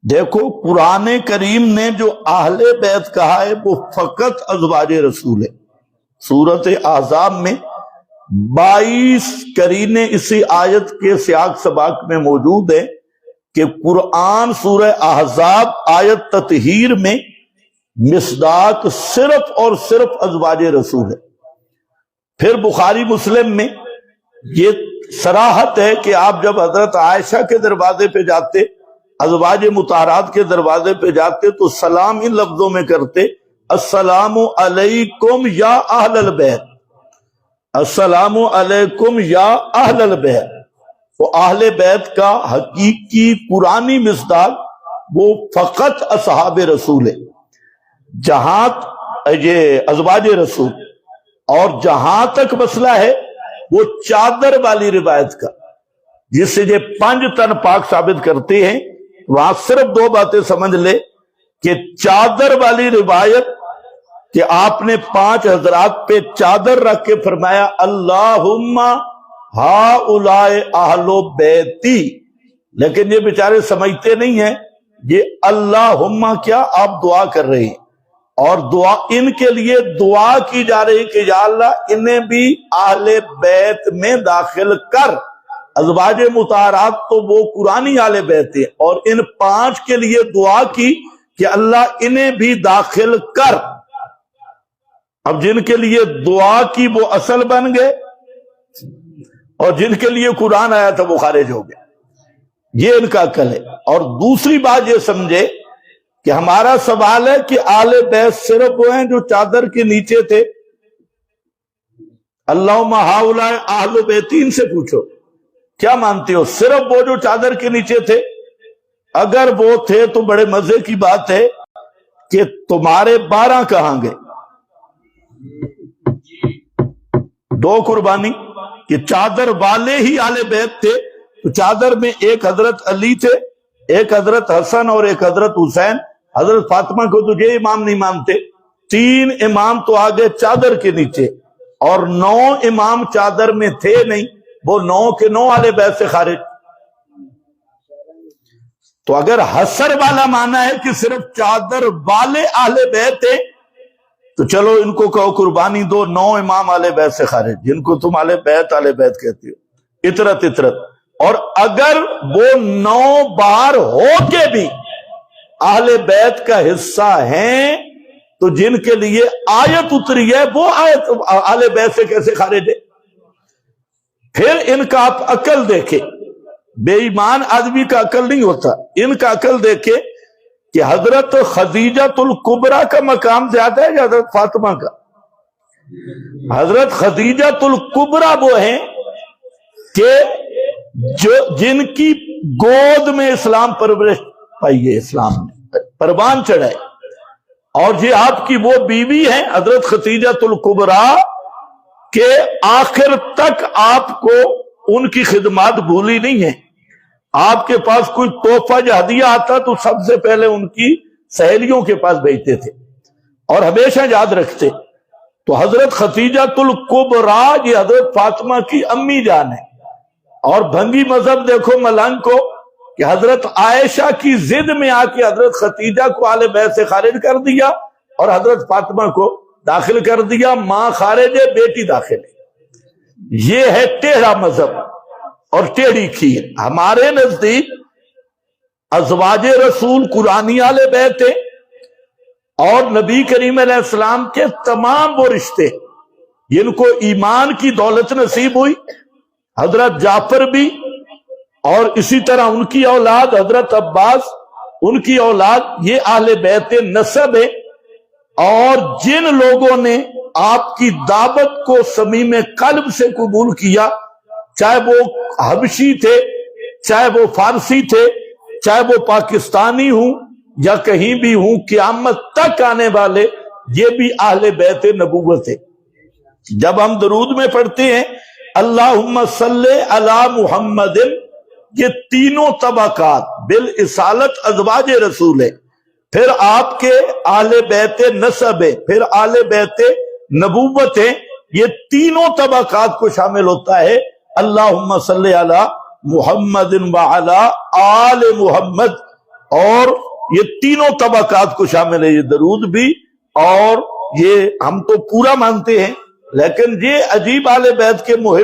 دیکھو قرآن کریم نے جو اہل بیت کہا ہے وہ فقط ازواج رسول ہے۔ سورۃ احزاب میں 22 قرینے اسی آیت کے سیاق سباق میں موجود ہے کہ قرآن سورہ احزاب آیت تطہیر میں مصداق صرف اور صرف ازواج رسول ہے۔ پھر بخاری مسلم میں یہ صراحت ہے کہ آپ جب حضرت عائشہ کے دروازے پہ جاتے، ازواج مطہرات کے دروازے پہ جاتے تو سلام ان لفظوں میں کرتے، السلام علیکم یا اہل البیت، السلام علیکم یا اہل البیت۔ وہ اہل بیت کا حقیقی قرآنی مصداق وہ فقط اصحاب رسول ہے۔ جہاں یہ ازواج رسول اور جہاں تک مسئلہ ہے وہ چادر والی روایت کا، جس سے یہ 5 تن پاک ثابت کرتے ہیں، وہاں صرف 2 باتیں سمجھ لے کہ چادر والی روایت کہ آپ نے 5 حضرات پہ چادر رکھ کے فرمایا اللہم ہؤلاء اہل بیتی، لیکن یہ بیچارے سمجھتے نہیں ہیں یہ اللہم کیا آپ دعا کر رہے ہیں، اور دعا ان کے لیے دعا کی جا رہی کہ یا اللہ انہیں بھی اہل بیت میں داخل کر۔ ازواج مطہرات تو وہ قرآنی اہل بیت ہیں، اور ان 5 کے لیے دعا کی کہ اللہ انہیں بھی داخل کر۔ اب جن کے لیے دعا کی وہ اصل بن گئے، اور جن کے لیے قرآن آیا تھا وہ خارج ہو گئے۔ یہ ان کا عقل ہے۔ اور دوسری بات یہ سمجھے کہ ہمارا سوال ہے کہ اہل بیت صرف وہ ہیں جو چادر کے نیچے تھے، اللہم ہؤلاء اہل بیتی، ان سے پوچھو کیا مانتے ہو، صرف وہ جو چادر کے نیچے تھے؟ اگر وہ تھے تو بڑے مزے کی بات ہے کہ تمہارے 12 کہاں گئے؟ 2 قربانی کہ چادر والے ہی اہل بیت تھے، تو چادر میں ایک حضرت علی تھے، ایک حضرت حسن اور ایک حضرت حسین۔ حضرت فاطمہ کو تو یہ امام نہیں مانتے۔ 3 امام تو آگے چادر کے نیچے، اور 9 امام چادر میں تھے نہیں، وہ 9 کے 9 اہل بیت سے خارج۔ تو اگر حسر والا مانا ہے کہ صرف چادر والے اہل بیت ہیں تو چلو ان کو کہو قربانی دو، 9 امام اہل بیت سے خارج، جن کو تم اہل بیت کہتے ہو، اطرت اطرت۔ اور اگر وہ 9 بار ہو کے بھی اہل بیت کا حصہ ہیں تو جن کے لیے آیت اتری ہے وہ آیت اہل بیت سے کیسے خارج ہے؟ پھر ان کا آپ عقل دیکھیں، بے ایمان آدمی کا عقل نہیں ہوتا، ان کا عقل دیکھیں کہ حضرت خدیجۃ الکبریٰ کا مقام زیادہ ہے یا حضرت فاطمہ کا؟ حضرت خدیجۃ الکبریٰ وہ ہیں کہ جن کی گود میں اسلام پرورش پائی ہے، اسلام نے پروان چڑھائے، اور یہ آپ کی وہ بیوی ہیں حضرت خدیجۃ الکبریٰ کہ آخر تک آپ کو ان کی خدمات بھولی نہیں ہیں۔ آپ کے پاس کوئی تحفہ یا ہدیہ آتا تو سب سے پہلے ان کی سہیلیوں کے پاس بھیجتے تھے اور ہمیشہ یاد رکھتے۔ تو حضرت خدیجۃ الکبریٰ یہ حضرت فاطمہ کی امی جان ہے۔ اور بھنگی مذہب دیکھو ملنگ کو کہ حضرت عائشہ کی ضد میں آ کے حضرت خدیجہ کو اہل بیت سے خارج کر دیا اور حضرت فاطمہ کو داخل کر دیا۔ ماں خارج ہے، بیٹی داخل ہے۔ یہ ہے ٹیڑھا مذہب اور ٹیڑھی کھیر۔ ہمارے نزدیک ازواج رسول قرآنی اہل بیت ہیں، اور نبی کریم علیہ السلام کے تمام وہ رشتے جن کو ایمان کی دولت نصیب ہوئی، حضرت جعفر بھی، اور اسی طرح ان کی اولاد حضرت عباس، ان کی اولاد، یہ اہل بیت نسب ہے۔ اور جن لوگوں نے آپ کی دعوت کو صمیم قلب سے قبول کیا، چاہے وہ حبشی تھے، چاہے وہ فارسی تھے، چاہے وہ پاکستانی ہوں یا کہیں بھی ہوں، قیامت تک آنے والے، یہ بھی اہل بیت نبوت ہے۔ جب ہم درود میں پڑھتے ہیں اللہم صلی علی محمد، یہ تینوں طبقات بالاصالت ازواج رسول ہے، پھر آپ کے اہل بیت نسب ہے، پھر اہل بیت نبوت ہے، یہ تینوں طبقات کو شامل ہوتا ہے۔ اللہم صلی علی محمد وعلی آل محمد، اور یہ تینوں طبقات کو شامل ہے، یہ درود بھی، اور یہ ہم تو پورا مانتے ہیں، لیکن یہ عجیب اہل بیت کے محب